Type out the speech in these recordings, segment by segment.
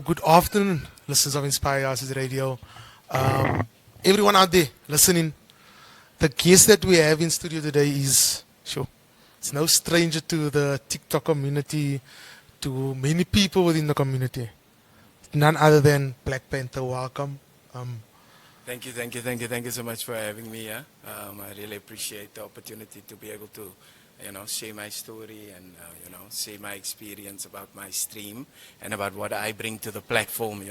Good afternoon, listeners of Inspire Elsies Radio. Everyone out there listening, the guest that we have in studio today is, sure, it's no stranger to the TikTok community, to many people within the community. None other than Black Panther. Welcome. Um, Thank you so much for having me here. I really appreciate the opportunity to be able to, share my story and, share my experience about my stream and about what I bring to the platform.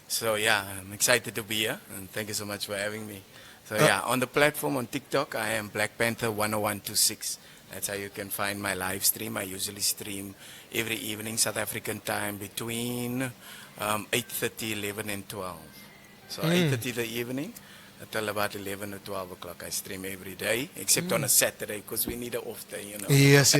So, yeah, I'm excited to be here and thank you so much for having me. So, yeah, on the platform on TikTok, I am Black Panther 10126. That's how you can find my live stream. I usually stream every evening, South African time, between 8:30, 11, and 12. So 8:30 the evening until about 11 or 12 o'clock. I stream every day, except on a Saturday because we need an off day. yes.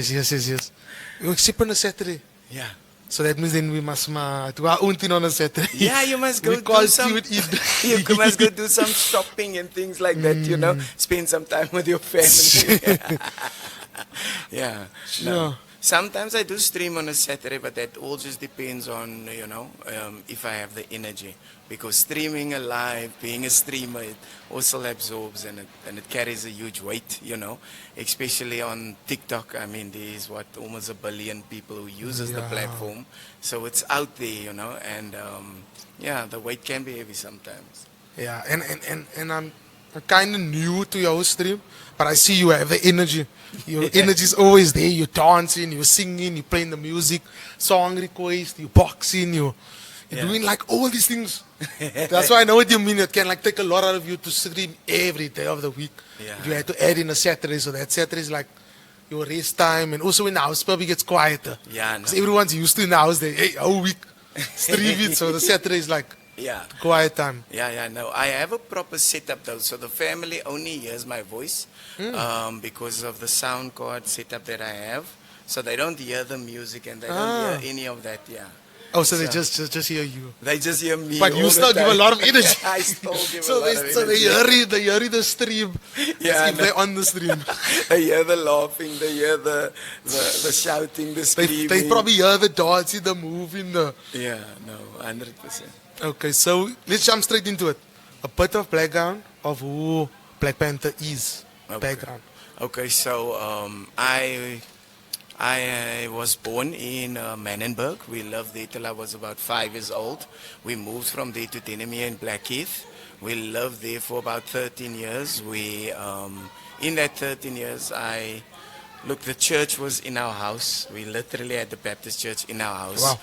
You except on a Saturday. Yeah. So that means then we must do our own thing on a Saturday. Yeah, you must go We call do some. it You must go do some shopping and things like that. Spend some time with your family. Yeah. Sure. No. Sometimes I do stream on a Saturday, but that all just depends on, if I have the energy. Because streaming alive, being a streamer, it also absorbs and it carries a huge weight. Especially on TikTok. I mean, there's almost 1 billion people who uses the platform. So it's out there, and the weight can be heavy sometimes. Yeah, and I'm kind of new to your stream, but I see you have the energy. Your energy is always there. You're dancing, you're singing, you're playing the music, song request, you're boxing, you're doing like all these things. That's why I know what you mean. It can like take a lot out of you to stream every day of the week. Yeah. If you had to add in a Saturday, so that Saturday is like your rest time, and also when the house probably gets quieter. Yeah, Because everyone's used to in the house, hey, whole week stream it, so the Saturday is like Yeah. quiet time. Yeah, no. I have a proper setup though, so the family only hears my voice because of the sound card setup that I have. So they don't hear the music and they don't hear any of that. Yeah. Oh, so they just hear you. They just hear me. But you all still the give a time. lot of energy. I still give So a lot of energy. they hear the stream. Yeah, If they're on the stream. They hear the laughing, they hear the shouting, the screaming. They probably hear the dancing, the moving, the. Yeah, no, 100%. Okay, so let's jump straight into it. A bit of background of who Black Panther is. Background. Okay, so I was born in Manenberg. We lived there till I was about 5 years old. We moved from there to Denemere in Blackheath. We lived there for about 13 years. In that 13 years, look, the church was in our house. We literally had the Baptist church in our house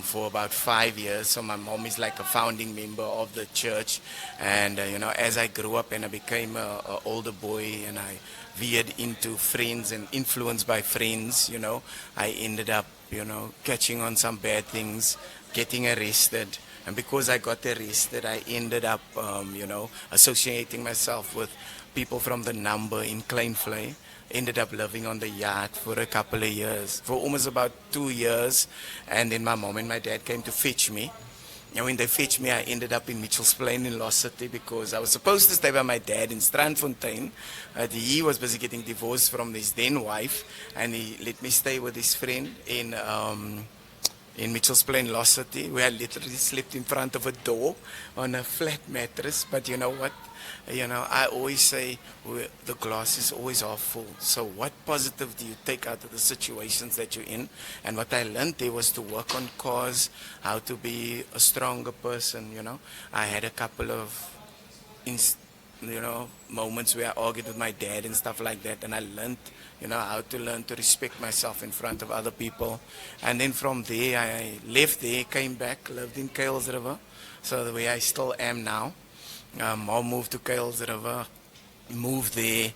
for about 5 years. So my mom is like a founding member of the church. And, as I grew up and I became an older boy and I veered into friends and influenced by friends, I ended up, catching on some bad things, getting arrested. And because I got arrested, I ended up, associating myself with people from the number in Kleinvlei. Ended up living on the yard for a couple of years, for almost about 2 years. And then my mom and my dad came to fetch me. And when they fetched me, I ended up in Mitchell's Plain in Lost City because I was supposed to stay by my dad in Strandfontein. He was busy getting divorced from his then wife, and he let me stay with his friend in Mitchell's Plain, Lost City, where I literally slept in front of a door on a flat mattress. But you know what? I always say the glass is always half full. So what positive do you take out of the situations that you're in? And what I learned there was to work on cause, how to be a stronger person. I had a couple of moments where I argued with my dad and stuff like that, and I learned how to learn to respect myself in front of other people. And then from there I left there, came back, lived in Kales River, so where I still am now. I moved to Kales River, moved there,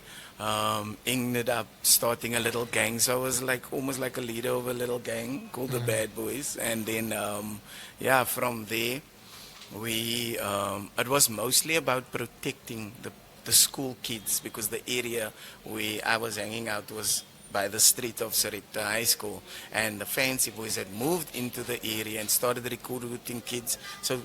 ended up starting a little gang. So I was like almost like a leader of a little gang called the Bad Boys. And then, from there, it was mostly about protecting the school kids because the area where I was hanging out was by the street of Sarepta High School, and the fancy boys had moved into the area and started recruiting kids. So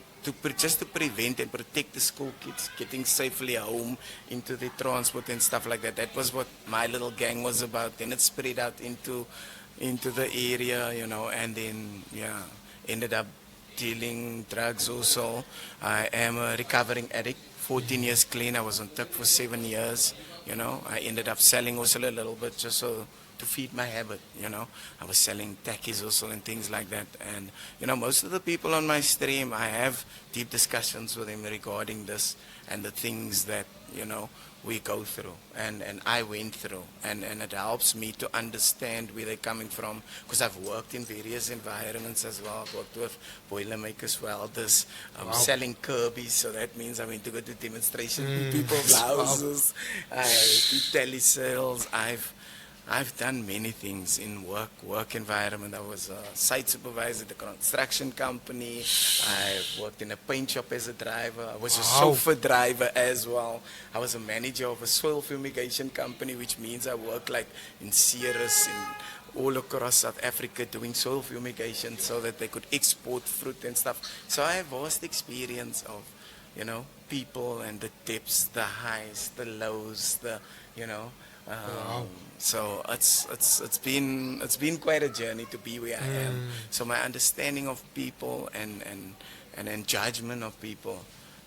just to prevent and protect the school kids getting safely home into the transport and stuff like that. That was what my little gang was about. Then it spread out into the area, and then ended up dealing drugs also. I am a recovering addict. 14 years clean. I was on tip for 7 years. I ended up selling also a little bit just so to feed my habit. I was selling tackies also and things like that. And, most of the people on my stream, I have deep discussions with them regarding this and the things that, we go through and I went through. And it helps me to understand where they're coming from because I've worked in various environments as well. I've worked with boilermakers, welders, selling Kirby's. So that means I went to go to demonstration in people's houses. I did telesales. I've done many things in work environment. I was a site supervisor at a construction company. I worked in a paint shop as a driver. I was a chauffeur driver as well. I was a manager of a soil fumigation company, which means I worked like in Ceres and all across South Africa doing soil fumigation so that they could export fruit and stuff. So I have vast experience of, people and the dips, the highs, the lows, so it's been quite a journey to be where I am. So my understanding of people and judgment of people,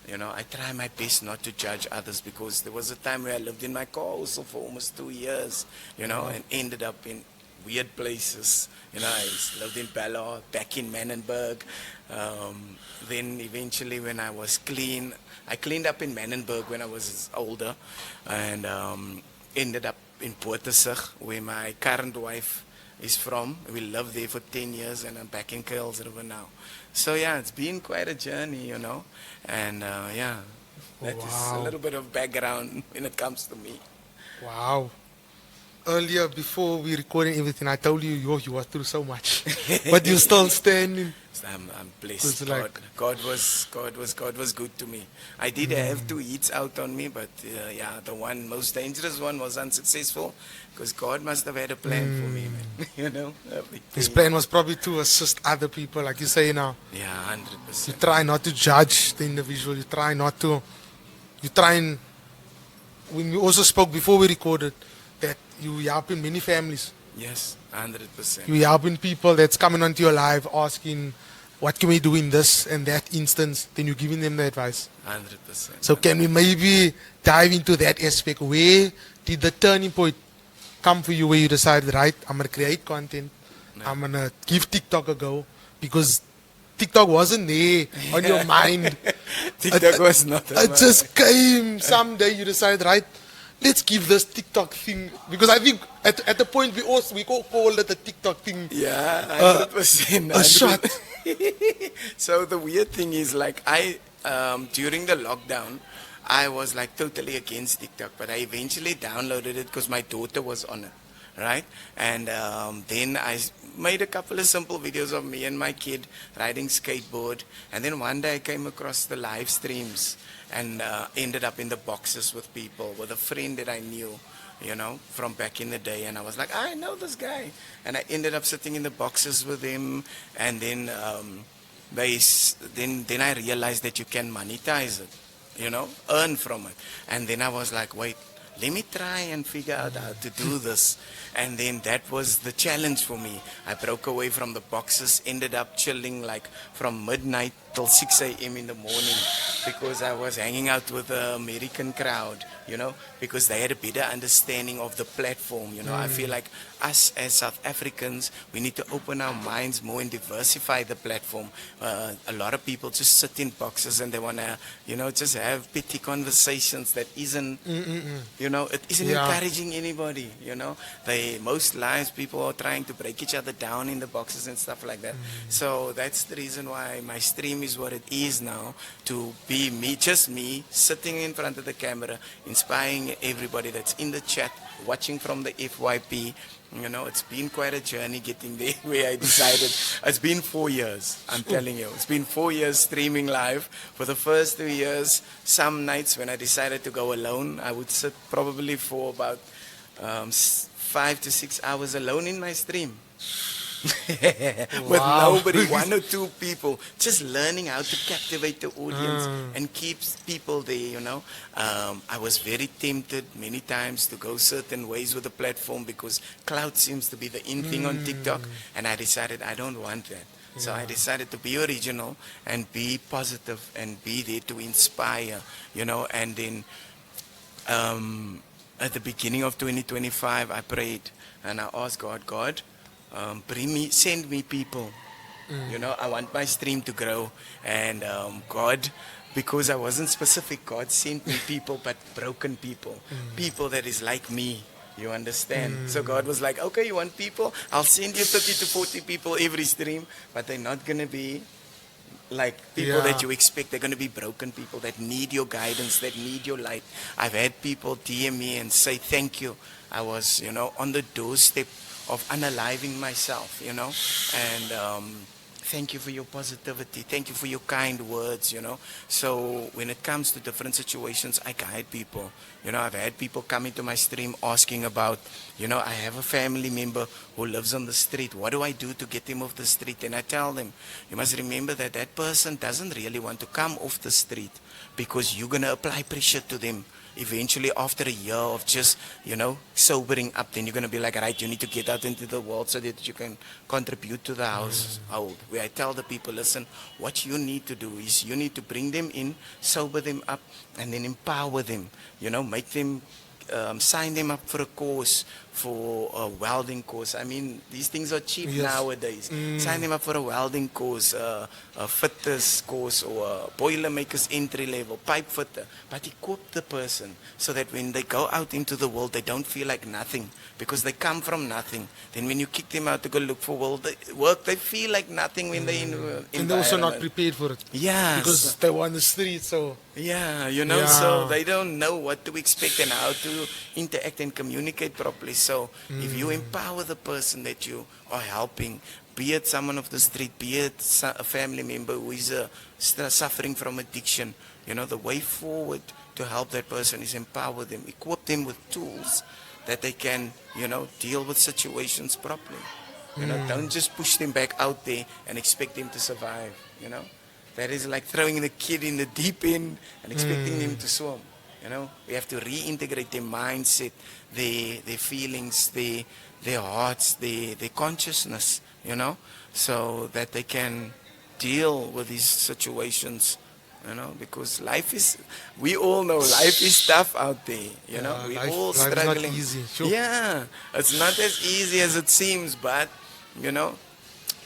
I try my best not to judge others because there was a time where I lived in my car also for almost 2 years, and ended up in weird places. I lived in Ballard, back in Manenberg. Then eventually when I was clean, I cleaned up in Manenberg when I was older and ended up in Panther, where my current wife is from. We lived there for 10 years and I'm back in Kuils River now. So yeah, it's been quite a journey, and that is a little bit of background when it comes to me. Wow. Earlier, before we recorded everything, I told you, you were through so much, but you're still standing. I'm blessed. God was good to me. I did have 2 hits out on me, but the most dangerous one was unsuccessful because God must have had a plan for me, man. His plan was probably to assist other people, like you say now. Yeah, 100%. You try not to judge the individual. You try and. When we also spoke before we recorded, that you helping many families. Yes, 100%. You helping people that's coming onto your life asking, what can we do in this and that instance? Then you're giving them the advice. 100%. So can we maybe dive into that aspect? Where did the turning point come for you where you decided, right, I'm going to create content. I'm going to give TikTok a go because TikTok wasn't there on your mind. TikTok was not. It just came someday. You decided, right, let's give this TikTok thing, because I think at the point we all called it a TikTok thing. Yeah, 100%. A shot. So the weird thing is, like, during the lockdown, I was like totally against TikTok, but I eventually downloaded it because my daughter was on it, right? And then I made a couple of simple videos of me and my kid riding skateboard, and then one day I came across the live streams and ended up in the boxes with people, with a friend that I knew, from back in the day, and I was like, I know this guy, and I ended up sitting in the boxes with him, and then then I realized that you can monetize it, earn from it, and then I was like, wait, let me try and figure out how to do this. And then that was the challenge for me. I broke away from the boxes, ended up chilling like from midnight till 6 a.m. in the morning because I was hanging out with the American crowd, because they had a better understanding of the platform. I feel like us as South Africans, we need to open our minds more and diversify the platform. A lot of people just sit in boxes and they want to, just have petty conversations that isn't, it isn't encouraging anybody, most lives, people are trying to break each other down in the boxes and stuff like that. So that's the reason why my stream is what it is now, to be me, just me, sitting in front of the camera, inspiring everybody that's in the chat, watching from the FYP. It's been quite a journey getting there where I decided. It's been 4 years, I'm telling you. It's been 4 years streaming live. For the first 3 years, some nights when I decided to go alone, I would sit probably for about 5 to 6 hours alone in my stream. With nobody, 1 or 2 people, just learning how to captivate the audience and keep people there, I was very tempted many times to go certain ways with the platform because cloud seems to be the in thing on TikTok, and I decided I don't want that. So I decided to be original and be positive and be there to inspire, and then at the beginning of 2025, I prayed and I asked God, send me people. I want my stream to grow. And God, because I wasn't specific, God sent me people, but broken people. People that is like me. You understand? So God was like, okay, you want people? I'll send you 30 to 40 people every stream, but they're not going to be like people that Yeah. you expect. They're going to be broken people that need your guidance, that need your light. I've had people DM me and say thank you. I was, on the doorstep of unaliving myself, and thank you for your positivity. Thank you for your kind words. So when it comes to different situations, I guide people. I've had people come into my stream asking about, I have a family member who lives on the street. What do I do to get him off the street? And I tell them, you must remember that that person doesn't really want to come off the street because you're going to apply pressure to them. Eventually, after a year of just, sobering up, then you're going to be like, right, you need to get out into the world so that you can contribute to the household. Where I tell the people, listen, what you need to do is you need to bring them in, sober them up, and then empower them, make them, sign them up for a course, for a welding course. I mean, these things are cheap nowadays. Sign them up for a welding course, a fitters course, or a boiler maker's entry level, pipe fitter. But equip the person so that when they go out into the world, they don't feel like nothing because they come from nothing. Then when you kick them out to go look for work, they feel like nothing when they're in And they're also not environment. prepared for it. Yeah. Because they were on the street, so. Yeah, Yeah. so they don't know what to expect and how to interact and communicate properly. So if you empower the person that you are helping, be it someone off the street, be it a family member who is suffering from addiction, the way forward to help that person is empower them, equip them with tools that they can, deal with situations properly. Don't just push them back out there and expect them to survive. That is like throwing the kid in the deep end and expecting them to swim. We have to reintegrate their mindset, their feelings, their hearts, their consciousness, so that they can deal with these situations, because we all know life is tough out there, we're all Life is not struggling. easy. Sure. Yeah, it's not as easy as it seems, but,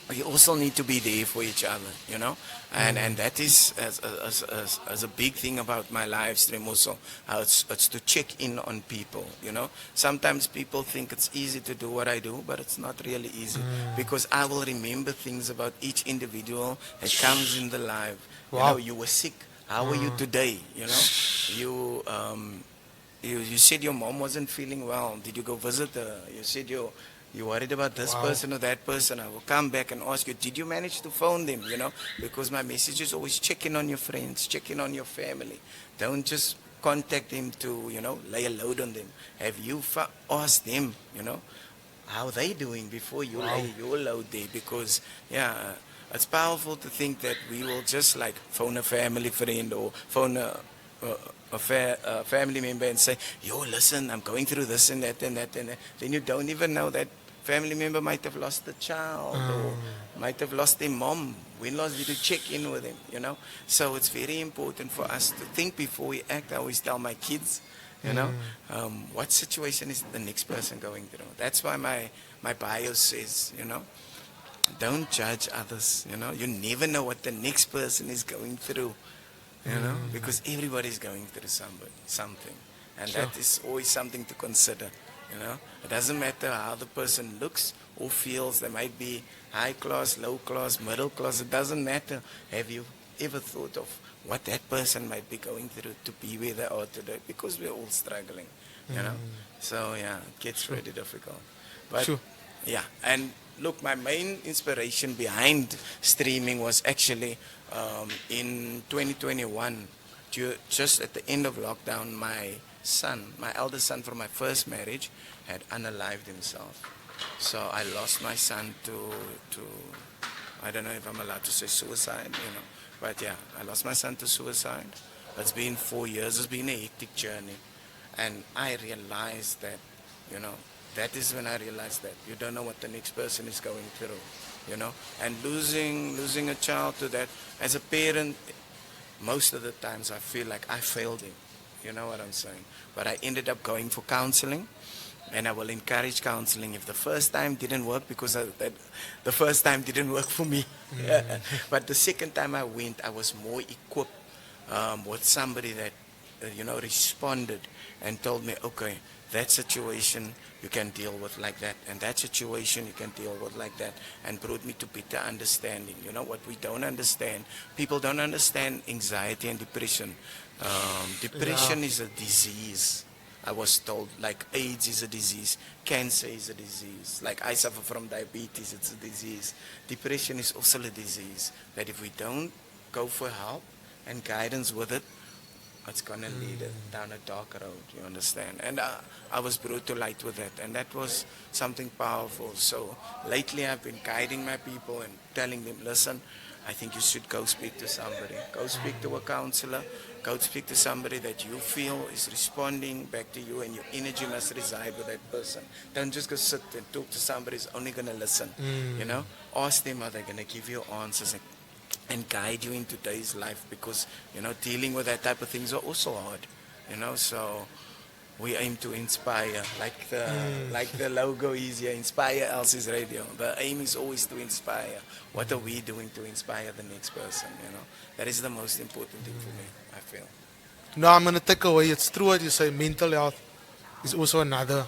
we also need to be there for each other, and that is as a big thing about my live stream also. How it's to check in on people, Sometimes people think it's easy to do what I do, but it's not really easy because I will remember things about each individual that comes in the live. Wow. You were sick. How are you today? You you said your mom wasn't feeling well. Did you go visit her? You said you worried about this person or that person. I will come back and ask you, did you manage to phone them? Because my message is always checking on your friends, checking on your family. Don't just contact them to, lay a load on them. Have you asked them, how they doing before you lay your load there? Because, it's powerful to think that we will just like phone a family friend or phone a family member and say, yo, listen, I'm going through this and that and that and that. Then you don't even know that family member might have lost a child or might have lost their mom. When last did you check in with them, So it's very important for us to think before we act. I always tell my kids, what situation is the next person going through? That's why my bio says, don't judge others, You never know what the next person is going through. Because everybody's going through something. And that is always something to consider, It doesn't matter how the person looks or feels. They might be high class, low class, middle class. It doesn't matter. Have you ever thought of what that person might be going through to be where they are today? Because we're all struggling, So, it gets really difficult. But, and look, my main inspiration behind streaming was actually in 2021, just at the end of lockdown, my eldest son from my first marriage, had unalived himself. So I lost my son to I don't know if I'm allowed to say suicide, but I lost my son to suicide. It's been 4 years. It's been a hectic journey, and I realized that, that is when I realized that you don't know what the next person is going through. and losing a child to that. As a parent, most of the times I feel like I failed him. You know what I'm saying? But I ended up going for counseling, and I will encourage counseling if the first time didn't work, because the first time didn't work for me. But the second time I went, I was more equipped with somebody that responded and told me, okay, that situation you can deal with like that, and that situation you can deal with like that, and brought me to better understanding. What we don't understand, people don't understand anxiety and depression. Depression is a disease. I was told, like AIDS is a disease, cancer is a disease, like I suffer from diabetes, it's a disease. Depression is also a disease that if we don't go for help and guidance with it, it's gonna lead it down a dark road, you understand? And I was brought to light with that, and that was something powerful. So lately I've been guiding my people and telling them, listen, I think you should go speak to somebody. Go speak to a counselor. Go speak to somebody that you feel is responding back to you, and your energy must reside with that person. Don't just go sit and talk to somebody who's only going to listen. Ask them, are they going to give you answers and guide you in today's life, because, dealing with that type of things are also hard. So we aim to inspire, like the logo is here, inspire Elsies Radio. The aim is always to inspire. What are we doing to inspire the next person? That is the most important thing for me, I feel. No, I'm going to take away, it's true what you say, mental health is also another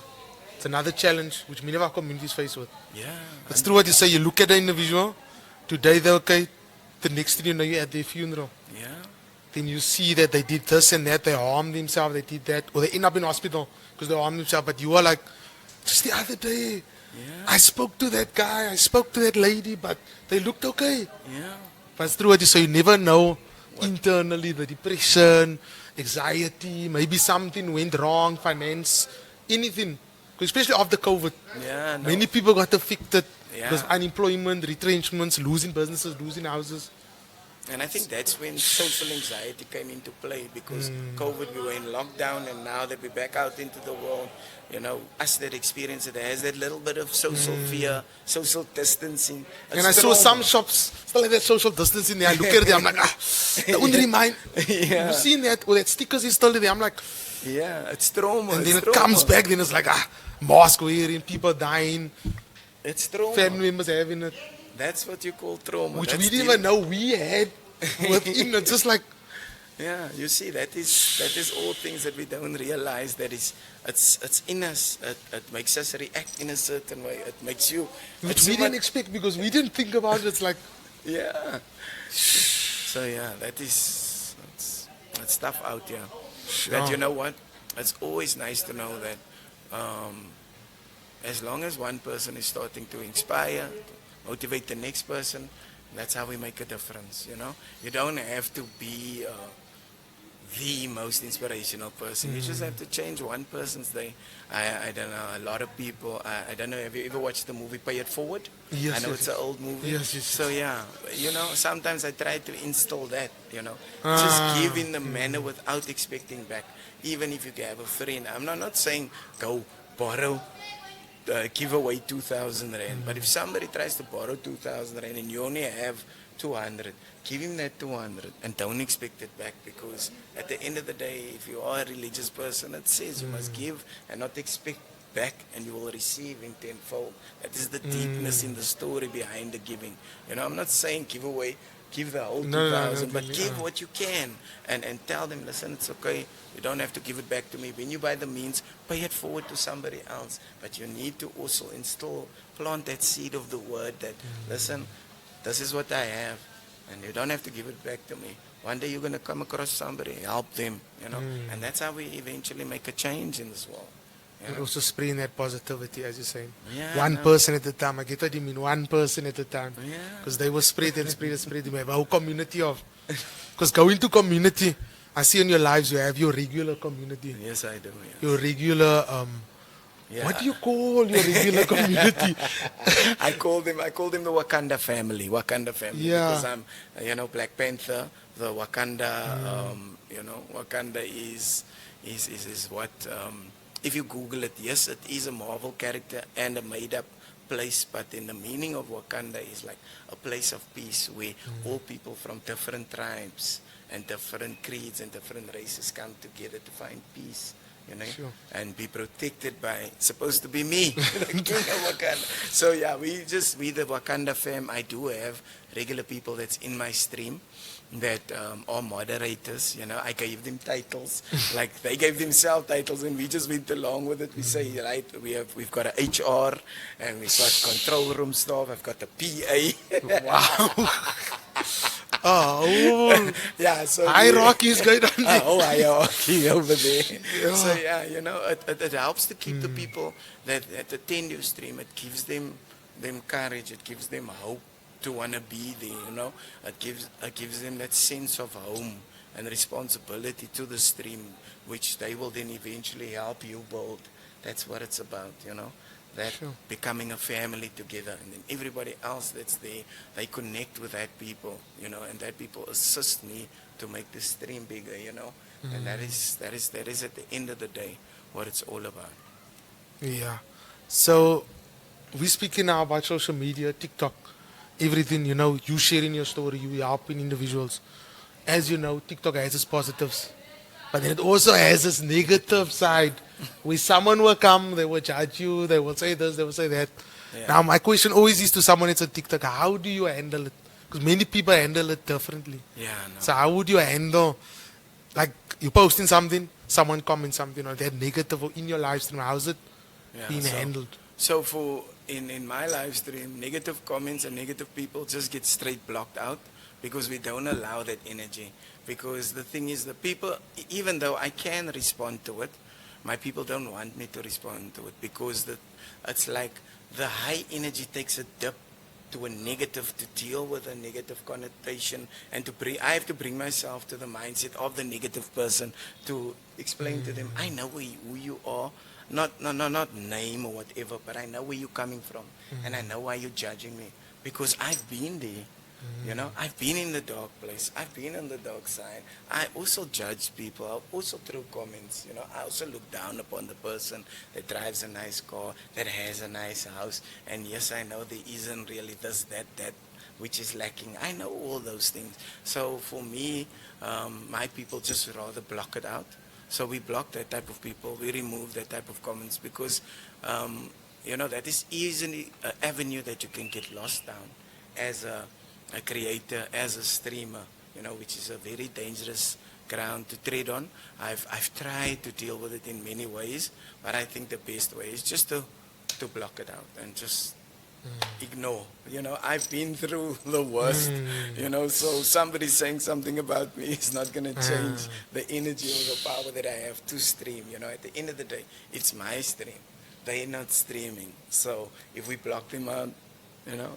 challenge which many of our communities face with. Yeah. It's true what you say, you look at the individual, today they're okay, the next thing you know, you're at their funeral. Yeah. Then you see that they did this and that, they harmed themselves, they did that, or they end up in hospital because they harmed themselves. But you are like, just the other day, I spoke to that guy, I spoke to that lady, but they looked okay. Yeah. But it's true what you say, you never know internally, the depression, anxiety, maybe something went wrong, finance, anything. Especially after COVID. Yeah, no. Many people got affected Yeah. because unemployment, retrenchments, losing businesses, losing houses. And I think that's when social anxiety came into play, because COVID, we were in lockdown, and now that we're back out into the world, us that experience it has that little bit of social fear, social distancing. And I saw some shops still have that social distancing there. I look at it, I'm like, the only mine. Yeah. You've seen that, or that stickers is still there. I'm like, Yeah, it's trauma. and then it's it trauma. comes back, then it's like, mask wearing, people dying, It's trauma. family members having it, That's what you call trauma. which That's we didn't even know we had within it. Just like, Yeah, you see, that is all things that we don't realize. It's in us. It makes us react in a certain way. It makes you. which we didn't expect because we didn't think about it. It's like, Yeah. So yeah, it's tough out here. But you know what? It's always nice to know that as long as one person is starting to inspire, motivate the next person, that's how we make a difference. You don't have to be the most inspirational person. You just have to change one person's day. I don't know, a lot of people, I don't know, have you ever watched the movie Pay It Forward? Yes, I know yes, it's yes. an old movie. Yes, yes, So yeah, sometimes I try to install that, just give in the manner without expecting back. Even if you have a friend, I'm not saying go borrow, give away 2,000 rand. But if somebody tries to borrow 2,000 rand and you only have 200, give him that 200 and don't expect it back, because at the end of the day, if you are a religious person, it says you must give and not expect back, and you will receive in tenfold. That is the deepness in the story behind the giving. I'm not saying give the whole 2,000, but give what you can and tell them, listen, it's okay. You don't have to give it back to me. When you buy the means, pay it forward to somebody else. But you need to also plant that seed of the word that, listen, this is what I have, and you don't have to give it back to me. One day you're going to come across somebody, help them, and that's how we eventually make a change in this world. and also spreading that positivity, as you're saying. Yeah, One no. person at a time. I get what you mean, one person at a time. Yeah. Because they will spread and spread and spread. We have a whole community of. Because going to community, I see in your lives you have your regular community. Yes, I do. Yeah. Your regular, Yeah. what do you call your regular community? I call them the Wakanda family. Yeah. Because I'm, Black Panther, the Wakanda. Wakanda is what. If you Google it, yes, it is a Marvel character and a made-up place, but then the meaning of Wakanda is like a place of peace where all people from different tribes and different creeds and different races come together to find peace, Sure. and be protected by, supposed to be me, the king of Wakanda. So yeah, we the Wakanda fam. I do have regular people that's in my stream that are moderators. I gave them titles, like they gave themselves titles, and we just went along with it. We say, right, we've got a HR, and we've got control room staff. I've got the PA. Wow. Oh, Yeah, so hierarchy is going on there. oh, hierarchy over there. Yeah. So yeah, it helps to keep the people that attend your stream. It gives them courage. It gives them hope to want to be there. It gives them that sense of home and responsibility to the stream, which they will then eventually help you build. That's what it's about. That Sure. becoming a family together, and then everybody else that's there, they connect with that people, and that people assist me to make the stream bigger, and that is at the end of the day what it's all about. Yeah. So we're speaking now about social media, TikTok, everything, you sharing your story, you helping individuals. As you know, TikTok has its positives, but then it also has its negative side where someone will come, they will judge you, they will say this, they will say that. Yeah. Now, my question always is to someone that's on TikTok, how do you handle it? Because many people handle it differently. Yeah, no. So how would you handle, like, you posting something, someone comments something or that negative or in your live stream, how's it Yeah, being so- handled? So for in my live stream, negative comments and negative people just get straight blocked out, because we don't allow that energy. Because the thing is, the people, even though I can respond to it, my people don't want me to respond to it, because it's like the high energy takes a dip to a negative, to deal with a negative connotation, and I have to bring myself to the mindset of the negative person to explain to them, I know who you are, not name or whatever, but I know where you're coming from, and I know why you're judging me, because I've been there. I've been in the dark place. I've been on the dark side. I also judge people. I also throw comments. I also look down upon the person that drives a nice car, that has a nice house. And yes, I know there isn't really this, that, which is lacking. I know all those things. So for me, my people just rather block it out. So we block that type of people. We remove that type of comments, because, that is easily an avenue that you can get lost down as a creator, as a streamer, which is a very dangerous ground to tread on. I've tried to deal with it in many ways, but I think the best way is just to block it out and just ignore. I've been through the worst, so somebody saying something about me is not going to change the energy or the power that I have to stream. At the end of the day, it's my stream. They're not streaming. So if we block them out,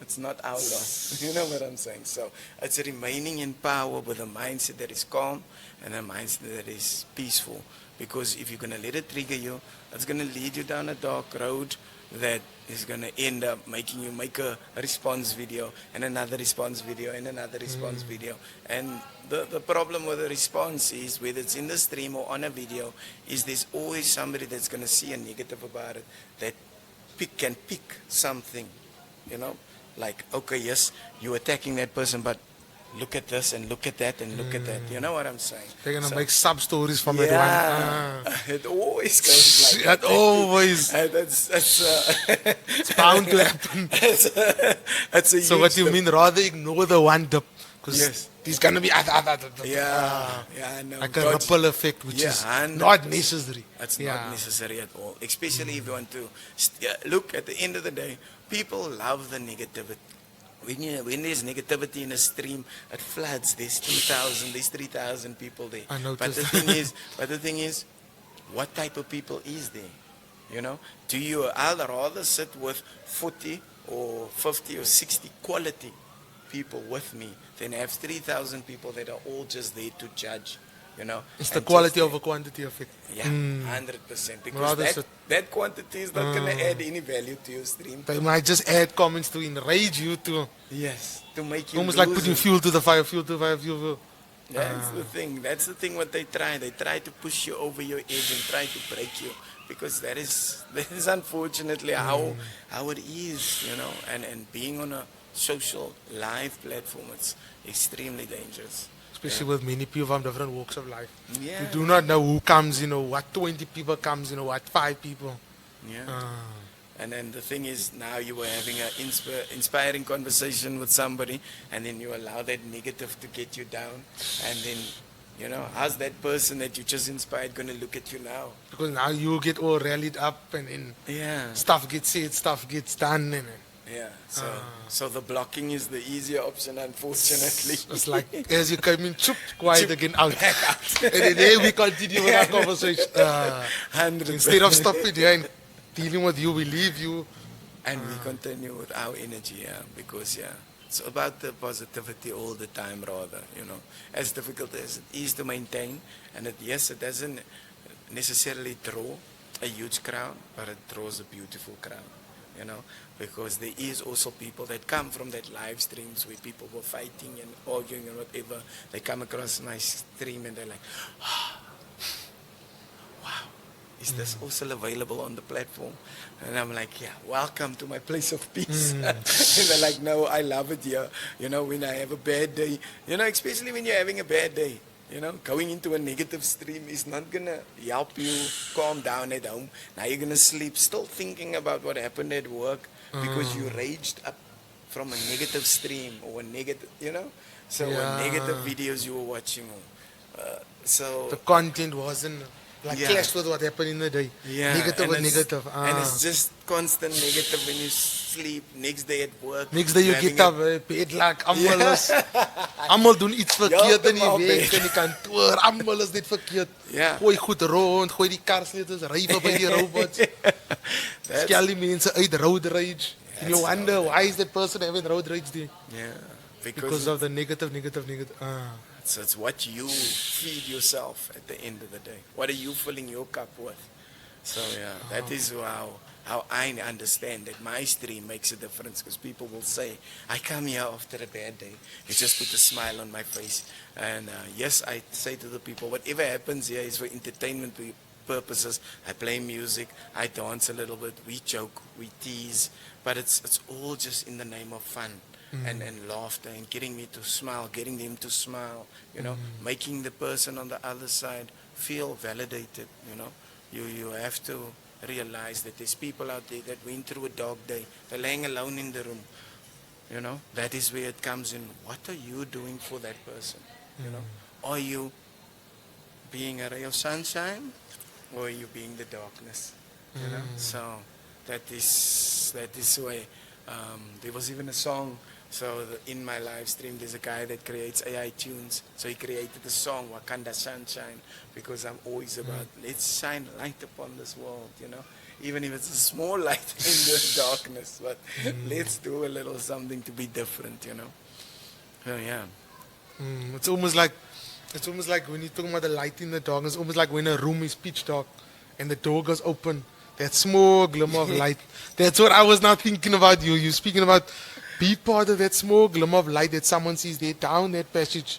it's not our loss. You know what I'm saying? So it's remaining in power with a mindset that is calm and a mindset that is peaceful. Because if you're going to let it trigger you, it's going to lead you down a dark road that is going to end up making you make a response video and another response video and another response video. And the problem with the response is, whether it's in the stream or on a video, is there's always somebody that's going to see a negative about it, that can pick something. Like, okay, yes, you're attacking that person, but look at this and look at that and look at that. You know what I'm saying? They're going to make sub-stories from yeah, it. One. It always goes like that. It always. It's bound to happen. It's a So what you mean, rather ignore the one dip, because Yes. there's going to be Yeah, I know. like a ripple effect, which is not necessary. It's not necessary at all, especially if you want to look at the end of the day. People love the negativity. When there's negativity in a stream, it floods. There's 2,000, there's 3,000 people there. I noticed. But the thing is, what type of people is there? I'd rather sit with 40 or 50 or 60 quality people with me than have 3,000 people that are all just there to judge. It's the quality over quantity effect. Yeah, 100%. Because Rather that quantity is not going to add any value to your stream. They might just add comments to enrage you, to Yes, to make you almost like lose putting it. fuel to the fire, fuel to the fire, fuel to That's the thing. That's the thing what they try. They try to push you over your edge and try to break you. because that is unfortunately how it is, and being on a social live platform, it's extremely dangerous. Especially with many people from different walks of life. Yeah. You do not know who comes, what 20 people comes, what 5 people. Yeah. And then the thing is, now you were having an inspiring conversation with somebody, and then you allow that negative to get you down, and then, how's that person that you just inspired going to look at you now? Because now you get all rallied up and Yeah. stuff gets said, stuff gets done. Yeah. So the blocking is the easier option, unfortunately. It's like, as you come in, choop, quiet again, out. And then there we continue with our conversation. 100%. Instead of stopping here and dealing with you, we leave you. And we continue with our energy, because, it's about the positivity all the time, rather, as difficult as it is to maintain. And it doesn't necessarily draw a huge crowd, but it draws a beautiful crowd, because there is also people that come from that live streams where people were fighting and arguing and whatever. They come across my stream and they're like, wow, is this also available on the platform? And I'm like, yeah, welcome to my place of peace. And they're like, no, I love it here. When I have a bad day, especially when you're having a bad day, going into a negative stream is not going to help you calm down at home. Now you're going to sleep still thinking about what happened at work because you raged up from a negative stream or a negative, so or negative videos you were watching. So the content wasn't clashed with what happened in the day. Negative with negative. And it's just constant negative when you sleep. Next day at work. Next day you get up, bed like, allemaal doen iets verkeerd in die week, in die kantoor, allemaal is dit verkeerd. Gooi goed rond, gooi die karsleutels, ryf by die robots. Skel die mense uit road rage. And you wonder, why is that person having road rage there? Yeah. Because of the negative. So it's what you feed yourself at the end of the day. What are you filling your cup with? So that is how I understand that my stream makes a difference, because people will say, I come here after a bad day. You just put a smile on my face. And yes, I say to the people, whatever happens here is for entertainment purposes. I play music, I dance a little bit, we joke, we tease, but it's all just in the name of fun. And laughter and getting me to smile, getting them to smile, making the person on the other side feel validated, You have to realize that there's people out there that went through a dark day. They're laying alone in the room, That is where it comes in. What are you doing for that person, Are you being a ray of sunshine, or are you being the darkness, So that is why there was even a song. So in my live stream, there's a guy that creates AI tunes. So he created the song Wakanda Sunshine, because I'm always about let's shine light upon this world, even if it's a small light in the darkness. But let's do a little something to be different, So yeah. It's almost like when you're talking about the light in the darkness. It's almost like when a room is pitch dark and the door goes open. That small glimmer of light. That's what I was now thinking about you. You're speaking about be part of that small glimmer of light that someone sees there down that passage.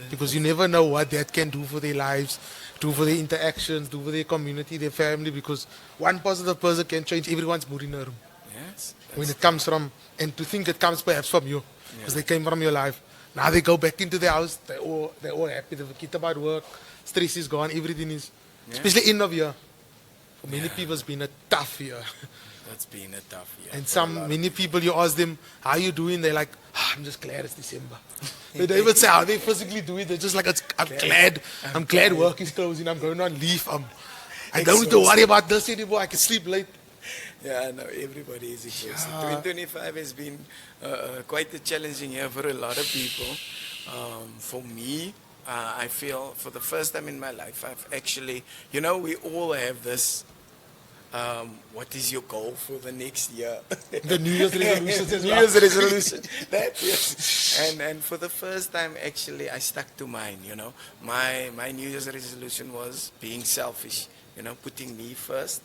Because you never know what that can do for their lives, do for their interactions, do for their community, their family. Because one positive person can change everyone's mood in a room. Yes. When it comes from, and to think it comes perhaps from you, because they came from your life. Now they go back into their house, they're all happy, they forget about work, stress is gone, everything is, especially end of year. For many people, it's been a tough year. That's been a tough year. And many people, you ask them, how are you doing? They're like, I'm just glad it's December. They don't even say how they physically do it. They're just like, I'm glad work is closing. I'm going on leave. I don't need to worry about this anymore. I can sleep late. Yeah, no, everybody is exhausted. 2025 has been quite a challenging year for a lot of people. For me, I feel for the first time in my life, I've actually, we all have this. What is your goal for the next year? The New Year's resolutions as well. New Year's resolution. And for the first time, actually, I stuck to mine. My New Year's resolution was being selfish. Putting me first,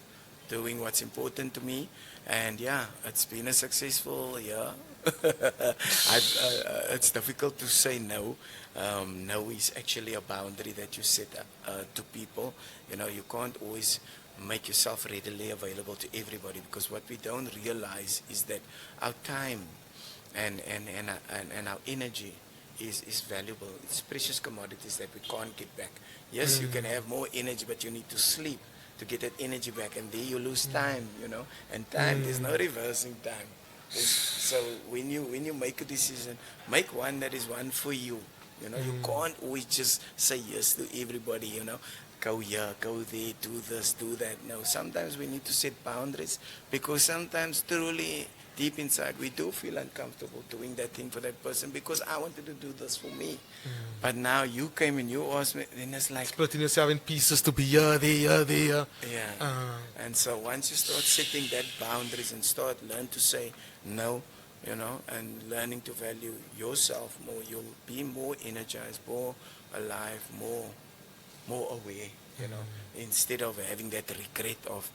doing what's important to me, and it's been a successful year. It's difficult to say no. No is actually a boundary that you set to people. You can't always make yourself readily available to everybody, because what we don't realize is that our time and our energy is valuable. It's precious commodities that we can't get back. Yes, you can have more energy, but you need to sleep to get that energy back, and there you lose time, and time, there's no reversing time. So when you make a decision, make one that is one for you. You can't always just say yes to everybody, Go here, go there, do this, do that. No, sometimes we need to set boundaries, because sometimes truly deep inside we do feel uncomfortable doing that thing for that person, because I wanted to do this for me. But now you came and you asked me, then it's like Splitting yourself in pieces to be here, there. yeah. And so once you start setting that boundaries and learn to say no, and learning to value yourself more, you'll be more energized, more alive, more aware, instead of having that regret of,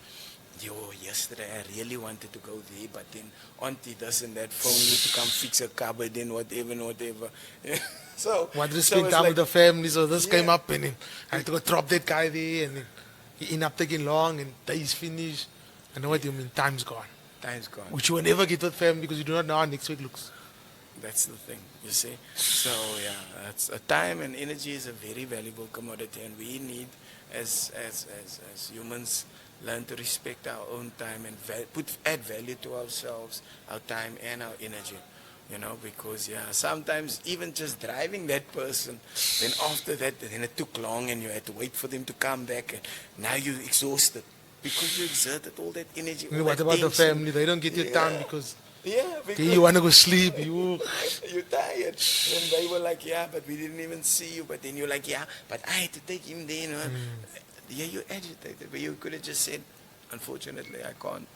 yesterday I really wanted to go there, but then auntie doesn't that phone me to come fix a cupboard and whatever. So Wanted to so spend it's time like, with the family, so this Yeah. came up and then I had to go drop that guy there, and then he ended up taking long and days finished. I know what you mean, time's gone. time's gone. Which you will never get with family because you do not know how next week looks. That's the thing, you see. So yeah, that's time and energy is a very valuable commodity, and we need, as humans, learn to respect our own time and add value to ourselves, our time and our energy. Because sometimes even just driving that person, then after that, then it took long and you had to wait for them to come back, and now you're exhausted because you exerted all that energy. All What that about the tension. family? They don't get your Yeah. time because Yeah, because you want to go sleep. you're tired. And they were like, yeah, but we didn't even see you. But then you're like, yeah, but I had to take him there. Yeah, you're agitated. But you could have just said, unfortunately, I can't.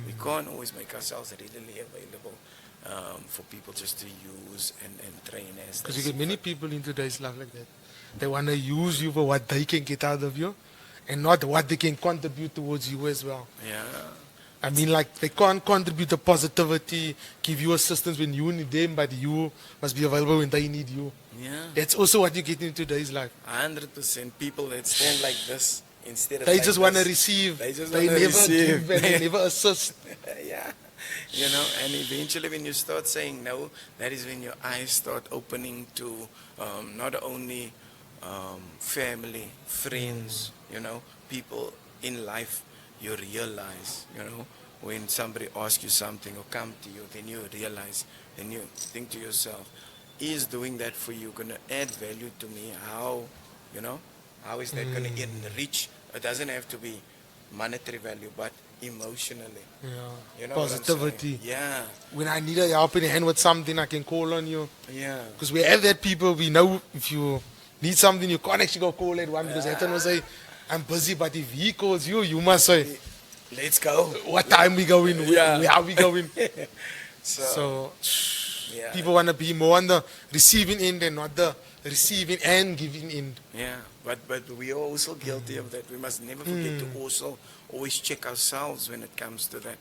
We can't always make ourselves readily available for people just to use and train as. Because you get many people in today's life like that. They want to use you for what they can get out of you and not what they can contribute towards you as well. Yeah. I mean, like, they can't contribute the positivity, give you assistance when you need them, but you must be available when they need you. Yeah. That's also what you get in today's life. 100%. People that stand like this instead of They like just want to this. receive. They just They wanna never receive. give and they never assist. Yeah. And eventually when you start saying no, that is when your eyes start opening to not only family, friends, people in life. You realize, when somebody asks you something or come to you, then you realize, then you think to yourself, is doing that for you going to add value to me? How is that going to enrich? It doesn't have to be monetary value, but emotionally. Yeah. What I'm saying? Positivity. Yeah. When I need a helping hand with something, I can call on you. Yeah. Because we have that people, we know if you need something, you can't actually go call that one because that one will say, I'm busy, but if he calls you, you must say, let's go. what time we going, Yeah. where are we going. So, So yeah. people want to be more on the receiving end and not the receiving and giving end. Yeah, but we are also guilty of that. We must never forget to also always check ourselves when it comes to that.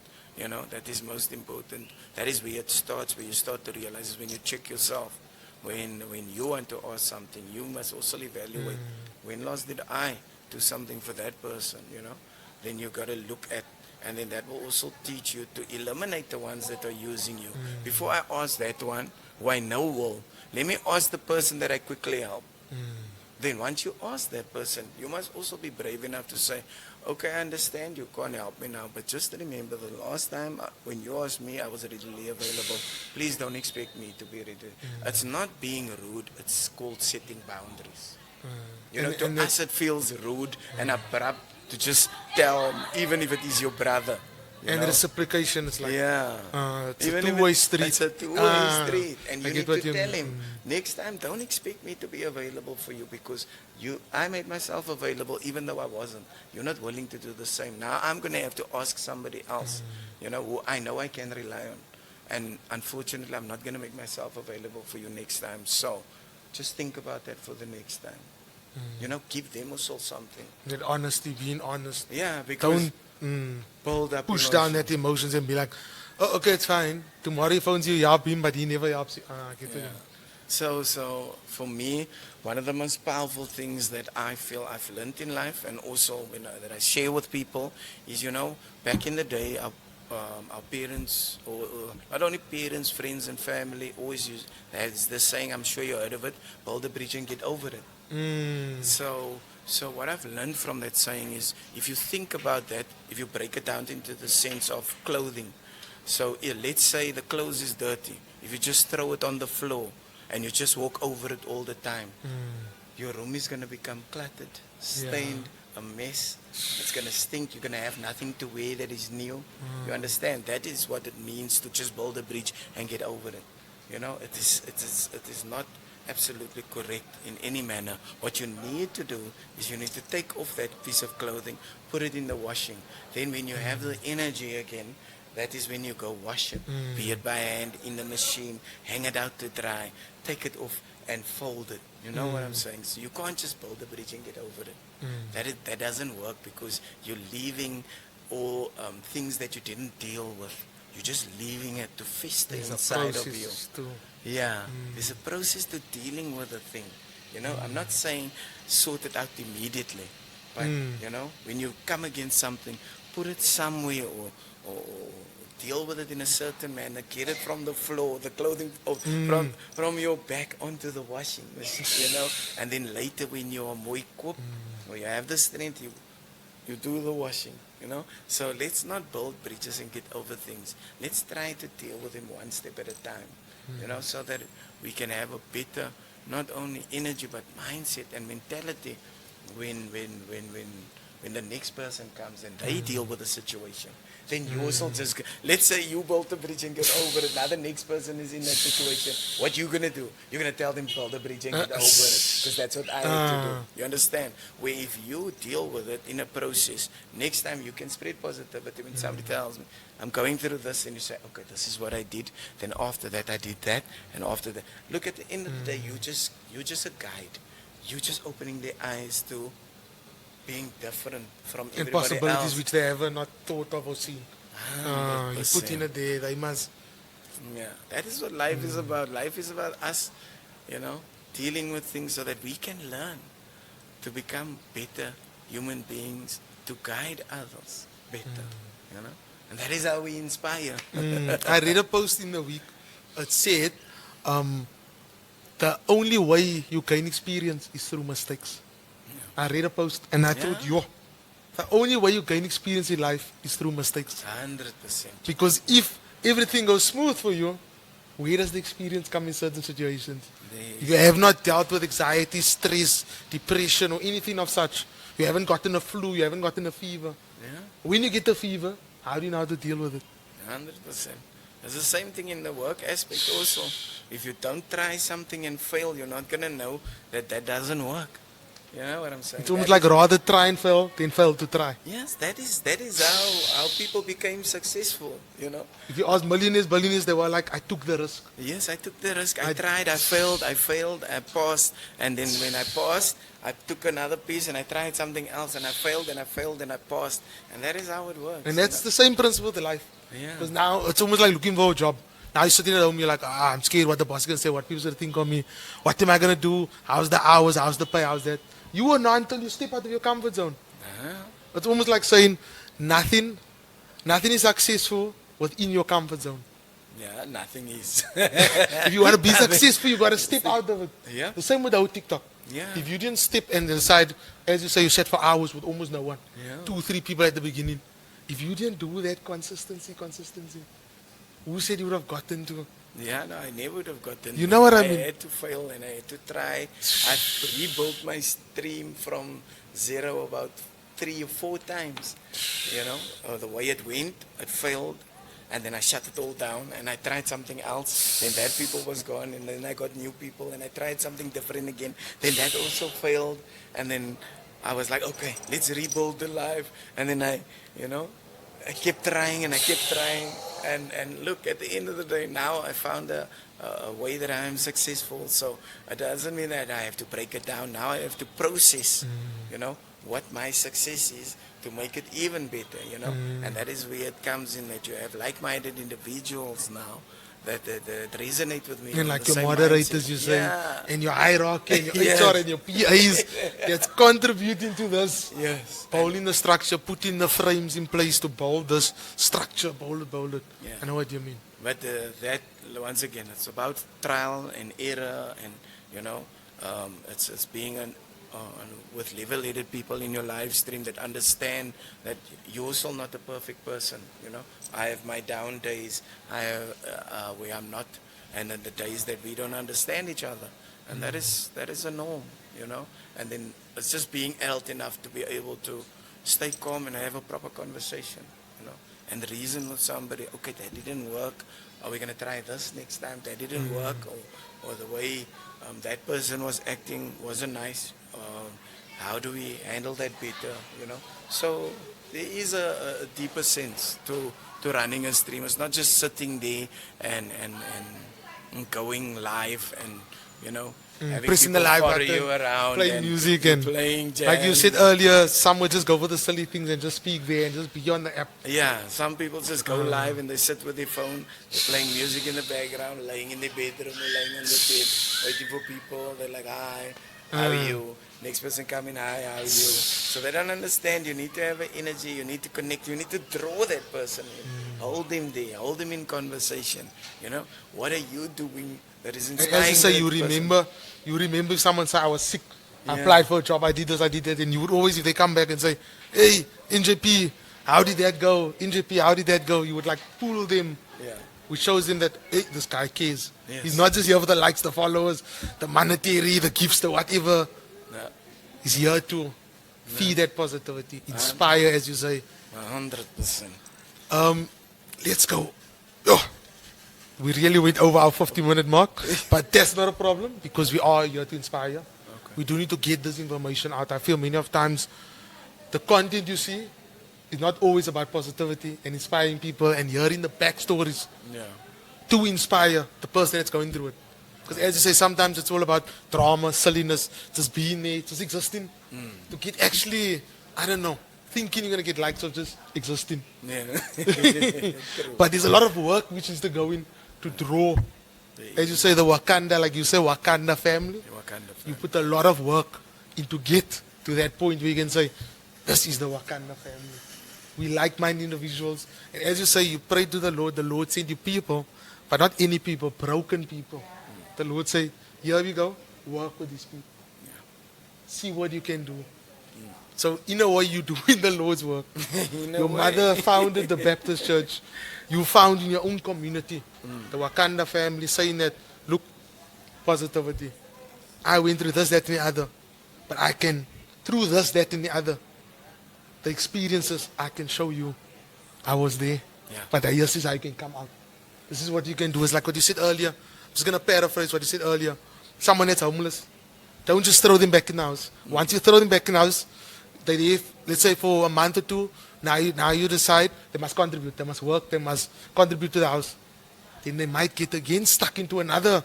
That is most important. That is where it starts, where you start to realize is when you check yourself. When you want to ask something, you must also evaluate. When last did I do something for that person, Then you got to look at, and then that will also teach you to eliminate the ones that are using you. Before I ask that one, who I know will, let me ask the person that I quickly help. Then once you ask that person, you must also be brave enough to say, okay, I understand you can't help me now, but just remember the last time when you asked me, I was readily available. Please don't expect me to be ready. It's not being rude, it's called setting boundaries. To us it feels rude and abrupt to just tell, even if it is your brother. And reciprocation is like, it's Even a if two-way street. It's a two-way street. And I you get need what to you tell mean. him, next time, don't expect me to be available for you because I made myself available even though I wasn't. You're not willing to do the same. Now I'm going to have to ask somebody else, who I know I can rely on. And unfortunately, I'm not going to make myself available for you next time. So just think about that for the next time. Give them also something. That honesty, being honest. Yeah, because Don't build up push emotions. down that emotions and be like, oh, okay, it's fine. Tomorrow he phones you, you help him, but he never helps you. I get what you mean. So for me, one of the most powerful things that I feel I've learned in life, and also that I share with people, is back in the day, our parents, or not only parents, friends and family, always use there's this saying. I'm sure you heard of it: build a bridge and get over it. Mm. So what I've learned from that saying is, if you think about that, if you break it down into the sense of clothing, so let's say the clothes is dirty. If you just throw it on the floor and you just walk over it all the time, your room is going to become cluttered, stained, a mess. It's going to stink. You're going to have nothing to wear that is new. You understand? That is what it means to just build a bridge and get over it. It is not absolutely correct in any manner. What you need to do is you need to take off that piece of clothing, put it in the washing. Then when you have the energy again, that is when you go wash it, be it by hand, in the machine, hang it out to dry, take it off and fold it. You know what I'm saying? So you can't just build a bridge and get over it. That doesn't work, because you're leaving all things that you didn't deal with. You're just leaving it to fester There's a inside of process you. too. Yeah, there's a process to dealing with a thing. I'm not saying sort it out immediately, but when you come against something, put it somewhere, or deal with it in a certain manner. Get it from the floor, the clothing, from your back onto the washing machine. And then later, when you are more equipped, or you have the strength, you do the washing. So let's not build bridges and get over things. Let's try to deal with them one step at a time. So that we can have a better, not only energy but mindset and mentality when the next person comes and they deal with the situation. Then you also just, let's say you build the bridge and get over it. Now the next person is in that situation. What you gonna do? You're gonna tell them build the bridge and get over it, because that's what I have to do. You understand? Where if you deal with it in a process, next time you can spread positivity. When somebody tells me, I'm going through this, and you say, okay, this is what I did. Then after that, I did that, and after that, look, at the end of the day, you're just a guide. You're just opening their eyes to being different from And everybody possibilities else. which they have not thought of or seen. You put in a day, they must. Yeah, that is what life is about. Life is about us, dealing with things so that we can learn to become better human beings, to guide others better, and that is how we inspire. I read a post in the week. It said, the only way you gain experience is through mistakes. I read a post and I thought, the only way you gain experience in life is through mistakes. 100%. Because if everything goes smooth for you, where does the experience come in certain situations? If you have not dealt with anxiety, stress, depression, or anything of such, you haven't gotten a flu, you haven't gotten a fever. Yeah, When you get a fever, how do you know how to deal with it? 100%. It's the same thing in the work aspect also. If you don't try something and fail, you're not going to know that doesn't work. You know what I'm saying? It's almost like rather try and fail than fail to try. Yes, that is how people became successful, If you ask millionaires, billionaires, they were like, I took the risk. Yes, I took the risk. I tried, I failed, I passed. And then when I passed, I took another piece and I tried something else and I failed and I failed and I passed. And that is how it works. And that's the same principle to life. Yeah. Because now it's almost like looking for a job. Now you're sitting at home, you're like, I'm scared what the boss is going to say, what people are going to think of me, what am I going to do, how's the hours, how's the pay, how's that. You will not until you step out of your comfort zone. It's almost like saying nothing is successful within your comfort zone. Yeah, nothing is. If you want to be successful, you got to step out of it. Yeah. The same with our TikTok. Yeah. If you didn't step and decide, as you say, you sat for hours with almost no one, Yeah. 2-3 people at the beginning. If you didn't do that consistency, who said you would have gotten to? Yeah, no, I never would have gotten. You know what I mean? I had to fail and I had to try. I rebuilt my stream from zero about 3 or 4 times. The way it went, it failed. And then I shut it all down and I tried something else. Then that people was gone and then I got new people and I tried something different again. Then that also failed. And then I was like, okay, let's rebuild the life. And then I kept trying and I kept trying. And look, at the end of the day, now I found a way that I am successful. So it doesn't mean that I have to break it down. Now I have to process, what my success is to make it even better, And that is where it comes in, that you have like-minded individuals now that resonate with me. And the like your same moderators, mindset. you say, Yeah. and your hierarchy, and your Yes. HR, and your PAs, that's contributing to this. Yes. Building the structure, putting the frames in place to build this structure, build it. Yeah. I know what you mean. But that, once again, it's about trial and error, and you know, it's being with level-headed people in your live stream that understand that you're also not a perfect person. You know, I have my down days. I have where I'm not, and then the days that we don't understand each other, and that is a norm. You know, and then it's just being healthy enough to be able to stay calm and have a proper conversation. You know, and the reason with somebody, okay, that didn't work. Are we gonna try this next time? That didn't work, or the way that person was acting wasn't nice. How do we handle that better? You know, so there is a deeper sense to running a stream. It's not just sitting there and going live and you know having Pressing the people live follow button, you around, playing and music and playing jazz. like you said earlier, some would just go for the silly things and just speak there and just be on the app. Yeah, some people just go live and they sit with their phone, they're playing music in the background, laying in their bedroom or laying on the bed, waiting for people. They're like, hi, how are you? Next person coming, hi, how are you? So they don't understand. You need to have an energy, you need to connect, you need to draw that person in. Hold them there, hold them in conversation. You know, what are you doing that is And inspiring? as you say, that person? you remember if someone said I was sick, I Yeah. applied for a job, I did this, I did that, and you would always, if they come back and say, hey, NJP, how did that go? NJP, how did that go? You would like pull them, Yeah. which shows them that, hey, this guy cares. Yes. He's not just here for the likes, the followers, the monetary, the gifts, the whatever. Yeah. He's here to feed that positivity, inspire, as you say. 100%. Let's go. Oh, we really went over our 50-minute mark, but that's not a problem because we are here to inspire. We do need to get this information out. I feel many of times the content you see is not always about positivity and inspiring people and hearing the backstories Yeah. to inspire the person that's going through it. Because as you say, sometimes it's all about drama, silliness, just being there, just existing. To get actually, I don't know, thinking you're going to get likes of just existing. Yeah. But there's a lot of work which is to go in to draw. As you say, the Wakanda, like you say, Wakanda family. What kind of You put a lot of work into get to that point where you can say, this is the Wakanda family. We like-minded individuals. And as you say, you pray to the Lord sent you people, but not any people, broken people. The Lord said, here we go, work with these people. See what you can do. So in a way, you doing the Lord's work. Your mother founded the Baptist church. You found in your own community, the Wakanda family, saying that, look, positivity. I went through this, that, and the other. But I can, through this, that, and the other, the experiences, I can show you I was there. Yeah. But this is how you can come out. This is what you can do. It's like what you said earlier. I'm just going to paraphrase what you said earlier. Someone that's homeless, don't just throw them back in the house. Once you throw them back in the house, they live, let's say for a month or two, now you decide they must contribute, they must work, they must contribute to the house. Then they might get again stuck into another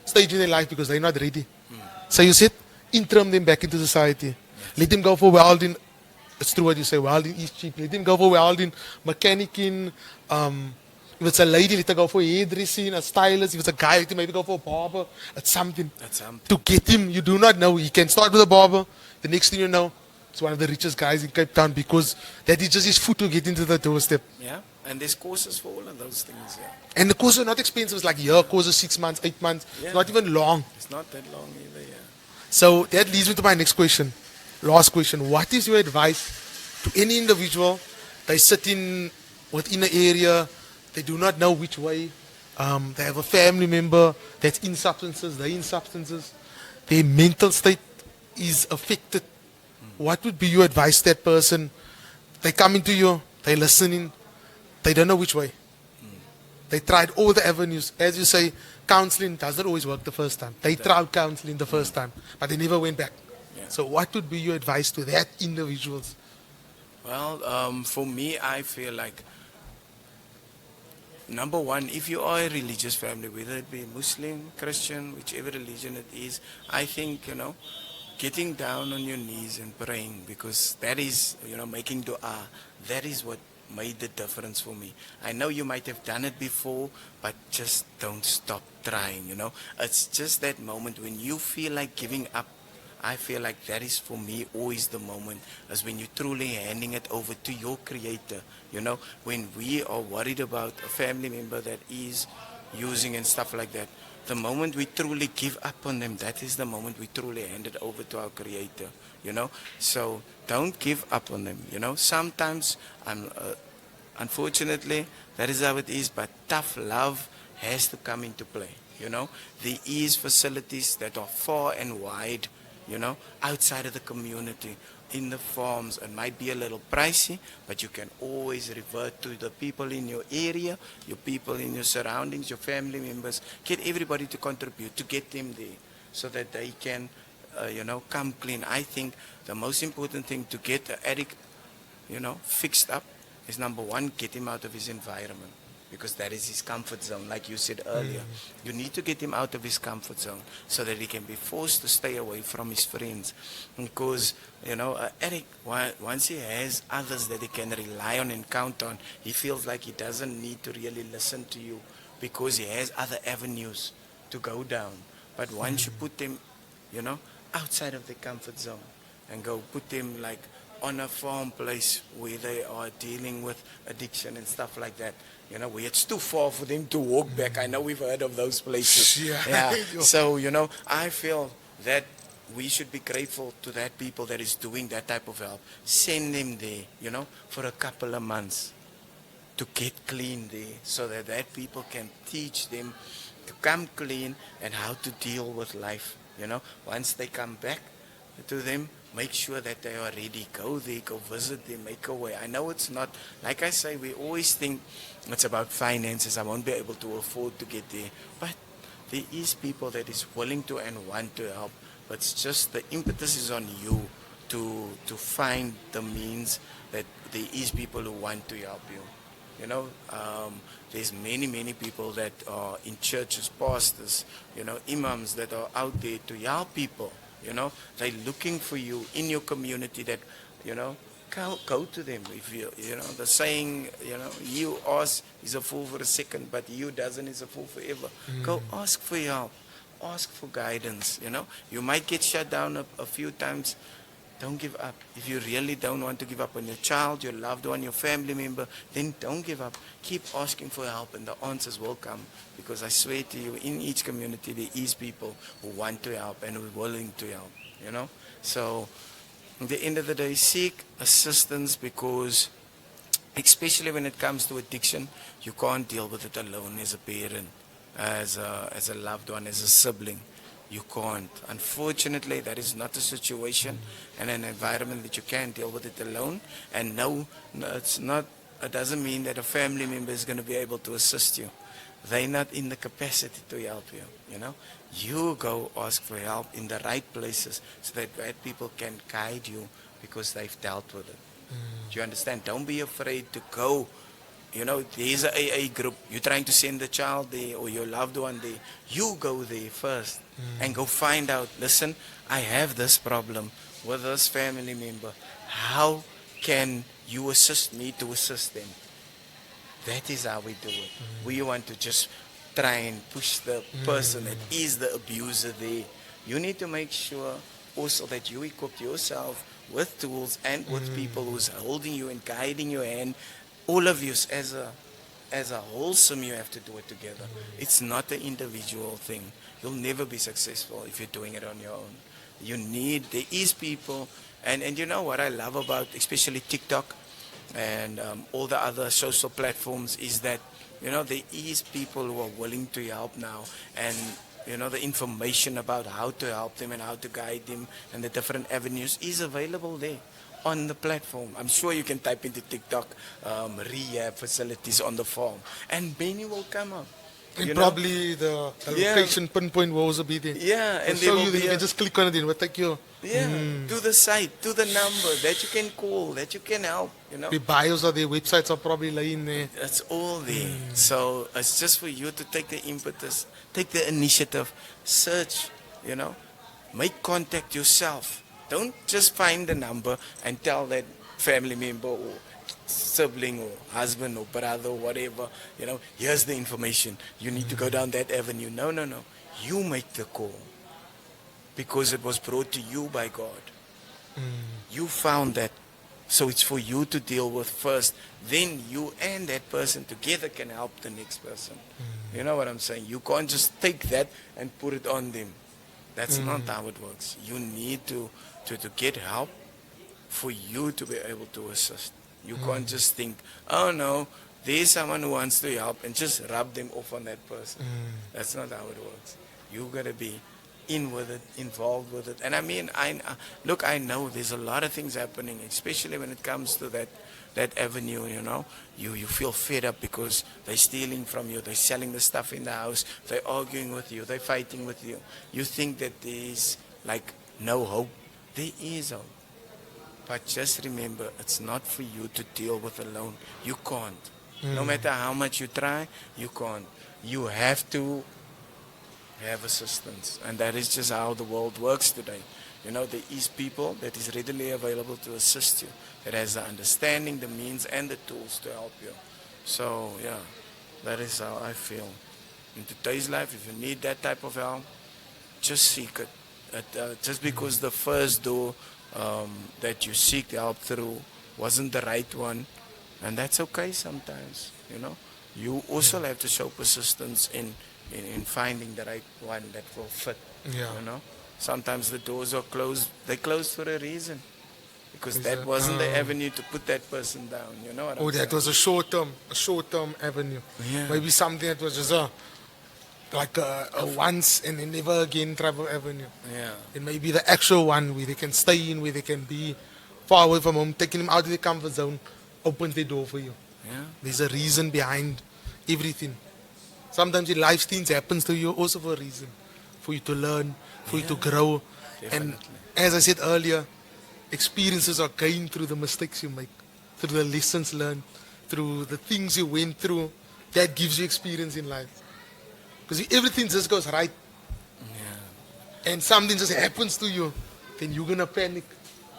stage in their life because they're not ready. So you said, interim them back into society. Let them go for welding. It's true what you say, welding is cheap. Let them go for welding, mechanicing. If it's a lady, let her go for hairdressing, a stylist. If it's a guy, let him maybe go for a barber. It's something. That's something. To get him, you do not know. He can start with a barber. The next thing you know, it's one of the richest guys in Cape Town because that is just his foot to get into the doorstep. Yeah. And there's courses for all of those things. Yeah. And the courses are not expensive. It's like year courses, 6 months, 8 months. Yeah. It's not even long. It's not that long either. Yeah. So that leads me to my next question. Last question. What is your advice to any individual? They sit within an area, they do not know which way. They have a family member that's in substances, they're in substances. Their mental state is affected. What would be your advice to that person? They come into you, they're listening, they don't know which way. They tried all the avenues. As you say, counseling doesn't always work the first time. They tried counseling the first time, but they never went back. Yeah. So what would be your advice to that individuals? Well, for me, I feel like, number one, if you are a religious family, whether it be Muslim, Christian, whichever religion it is, I think, getting down on your knees and praying, because that is, making dua, that is what made the difference for me. I know you might have done it before, but just don't stop trying, you know. It's just that moment when you feel like giving up. I feel like that is for me always the moment, is when you're truly handing it over to your creator, you know, when we are worried about a family member that is using and stuff like that. The moment we truly give up on them, that is the moment we truly hand it over to our creator, you know. So don't give up on them, you know. Sometimes, unfortunately, that is how it is, but tough love has to come into play, you know. There is facilities that are far and wide, you know, outside of the community, in the farms. It might be a little pricey, but you can always revert to the people in your area, your people in your surroundings, your family members. Get everybody to contribute, to get them there, so that they can, you know, come clean. I think the most important thing to get the addict, you know, fixed up is, number one, get him out of his environment. Because that is his comfort zone, like you said earlier. You need to get him out of his comfort zone so that he can be forced to stay away from his friends. Because, you know, Eric, once he has others that he can rely on and count on, he feels like he doesn't need to really listen to you because he has other avenues to go down. But once you put them, you know, outside of the comfort zone and go put them like on a farm place where they are dealing with addiction and stuff like that, you know, where it's too far for them to walk back. I know we've heard of those places. Yeah. So, you know, I feel that we should be grateful to that people that is doing that type of help. Send them there, you know, for a couple of months to get clean there, so that people can teach them to come clean and how to deal with life. You know, once they come back to them, make sure that they are ready. Go there, go visit them, make a way. I know it's not, like I say, we always think it's about finances. I won't be able to afford to get there. But there is people that is willing to and want to help. But it's just the impetus is on you to find the means that there is people who want to help you. You know, there's many people that are in churches, pastors, you know, imams that are out there to help people. You know, they're looking for you in your community that, you know, go to them. If you know, the saying, you know, you ask is a fool for a second, but you doesn't is a fool forever. Go ask for help. Ask for guidance, you know. You might get shut down a few times. Don't give up. If you really don't want to give up on your child, your loved one, your family member, then don't give up. Keep asking for help and the answers will come. Because I swear to you, in each community there is people who want to help and who are willing to help, you know. So, at the end of the day, seek assistance, because especially when it comes to addiction, you can't deal with it alone as a parent, as a loved one, as a sibling. You can't. Unfortunately, that is not a situation and an environment that you can deal with it alone. And no, it's not. It doesn't mean that a family member is going to be able to assist you. They're not in the capacity to help you. You know, you go ask for help in the right places so that people can guide you because they've dealt with it. Do you understand? Don't be afraid to go. You know, there's a AA group. You're trying to send the child there or your loved one there. You go there first and go find out, listen, I have this problem with this family member. How can you assist me to assist them? That is how we do it. We want to just try and push the person that is the abuser there. You need to make sure also that you equip yourself with tools and with people who's holding you and guiding your hand. All of you as a wholesome, you have to do it together. It's not an individual thing. You'll never be successful if you're doing it on your own. There is people, and you know what I love about especially TikTok and all the other social platforms is that, you know, there is people who are willing to help now, and you know, the information about how to help them and how to guide them and the different avenues is available there on the platform. I'm sure you can type into TikTok rehab facilities on the farm, and many will come up. And probably the location pinpoint will also be there. Yeah, and show you, you can just click on it and it will take you. Yeah, to the site, to the number that you can call, that you can help. You know, the bios or the websites are probably lying there. It's all there. So it's just for you to take the impetus, take the initiative, search. You know, make contact yourself. Don't just find the number and tell that family member or sibling or husband or brother or whatever, here's the information. You need to go down that avenue. No, no, no. You make the call because it was brought to you by God. You found that. So it's for you to deal with first. Then you and that person together can help the next person. You know what I'm saying? You can't just take that and put it on them. That's not how it works. You need to get help for you to be able to assist. You can't just think, oh no, there's someone who wants to help and just rub them off on that person. That's not how it works. You got to be in with it, involved with it. And I mean, I know there's a lot of things happening, especially when it comes to that avenue, You feel fed up because they're stealing from you, they're selling the stuff in the house, they're arguing with you, they're fighting with you. You think that there's like no hope. There is hope. But just remember, it's not for you to deal with alone. You can't. No matter how much you try, you can't. You have to have assistance, and that is just how the world works today. There is people that is readily available to assist you, that has the understanding, the means, and the tools to help you. So yeah, that is how I feel. In today's life, if you need that type of help, just seek it. Just because the first door that you seek help through wasn't the right one, and that's okay sometimes. You also have to show persistence in finding the right one that will fit. Sometimes the doors are closed. They're closed for a reason, because that wasn't the avenue to put that person down. You know what I'm saying? That was a short-term avenue. Yeah. Maybe something that was just like a once and then never again travel avenue. Yeah. It may be the actual one where they can stay in, where they can be far away from home, taking them out of their comfort zone, opens the door for you. Yeah. There's a reason behind everything. Sometimes in life things happens to you also for a reason. For you to learn, for you to grow. Definitely. And as I said earlier, experiences are gained through the mistakes you make, through the lessons learned, through the things you went through. That gives you experience in life. Because if everything just goes right, and something just happens to you, then you're going to panic.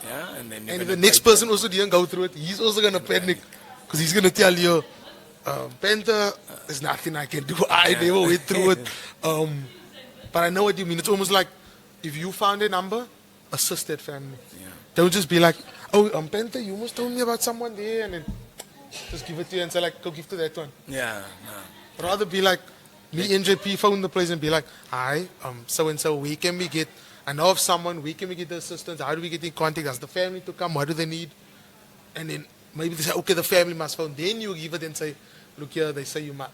Yeah, and then And if the next person also didn't go through it, he's also going to panic. Because he's going to tell you, Panther, there's nothing I can do. I never went through it. But I know what you mean. It's almost like if you found a number, assist that family. Yeah. Don't just be like, oh, Panther, you must told me about someone there, and then just give it to you and say, like, go give to that one. Yeah, no. Rather be like, me, NJP, phone the place and be like, hi, so-and-so, where can we get, I know of someone, where can we get the assistance? How do we get in contact? Does the family to come? What do they need? And then maybe they say, okay, the family must phone. Then you give it and say, look here, they say you must.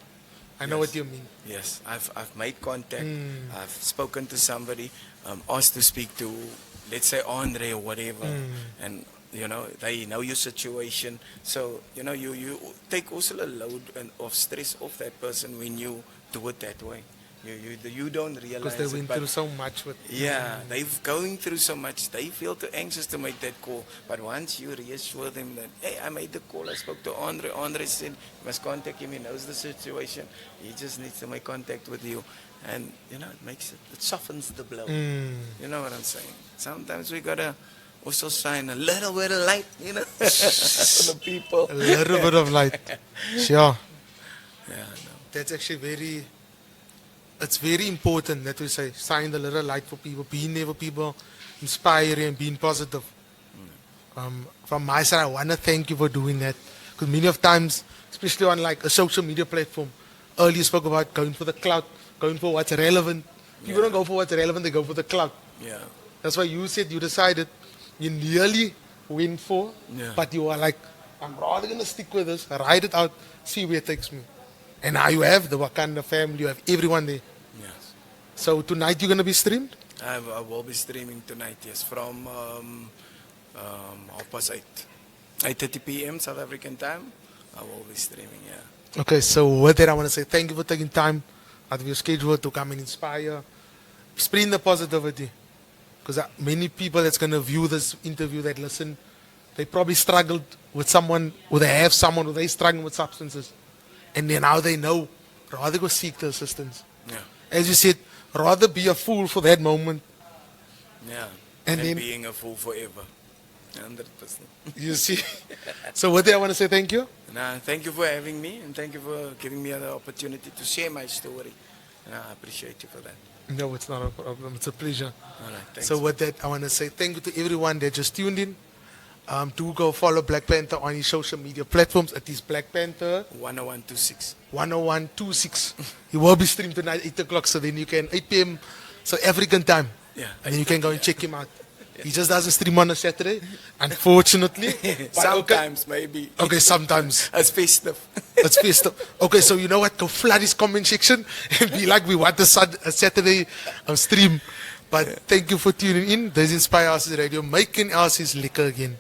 I know what you mean. Yes, I've made contact. I've spoken to somebody, asked to speak to, let's say, Andre or whatever. And, they know your situation. So, you take also a load of stress off that person when you do it that way. You don't realize Because they it, went through so much with. yeah, they're going through so much. They feel too anxious to make that call. But once you reassure them that, hey, I made the call, I spoke to Andre. Andre said, you must contact him. He knows the situation. He just needs to make contact with you. And, it softens the blow. You know what I'm saying? Sometimes we got to also shine a little bit of light, for the people. A little bit of light. Sure. Yeah, no. That's actually it's very important that we say, shine a little light for people, being there for people, inspiring and being positive. From my side, I want to thank you for doing that. Because many of times, especially on like a social media platform, earlier you spoke about going for the clout, going for what's relevant. People don't go for what's relevant, they go for the clout. Yeah. That's why you said you decided, you nearly went for, but you are like, I'm rather going to stick with this, ride it out, see where it takes me. And now you have the Wakanda family, you have everyone there. Yes. So tonight you're going to be streamed? I will be streaming tonight, yes, from 8:30 p.m. South African time. I will be streaming, yeah. Okay, so with that I want to say thank you for taking time out of your schedule to come and inspire, spread the positivity. Because many people that's going to view this interview that listen, they probably struggled with someone, or they have someone, or they struggling with substances. And then now they know, rather go seek the assistance. Yeah. As you said, rather be a fool for that moment. Yeah. And then, being a fool forever. 100%. You see? So with that, I want to say thank you. Nah, thank you for having me, and thank you for giving me the opportunity to share my story. And I appreciate you for that. No, it's not a problem. It's a pleasure. All right, thanks. So with that, I want to say thank you to everyone that just tuned in. Do go follow Black Panther on his social media platforms. It is Black Panther 10126. 10126. He will be streamed tonight 8 o'clock, so then you can 8 p.m. So African time. Yeah. And then you can go and check him out. He just doesn't stream on a Saturday, unfortunately. But Sometimes, maybe. Okay, sometimes. It's festive. It's festive. Okay, so you know what? Go flood his comment section and be like, we want a Saturday stream. But thank you for tuning in. This is Elsies Radio, making Elsies liquor again.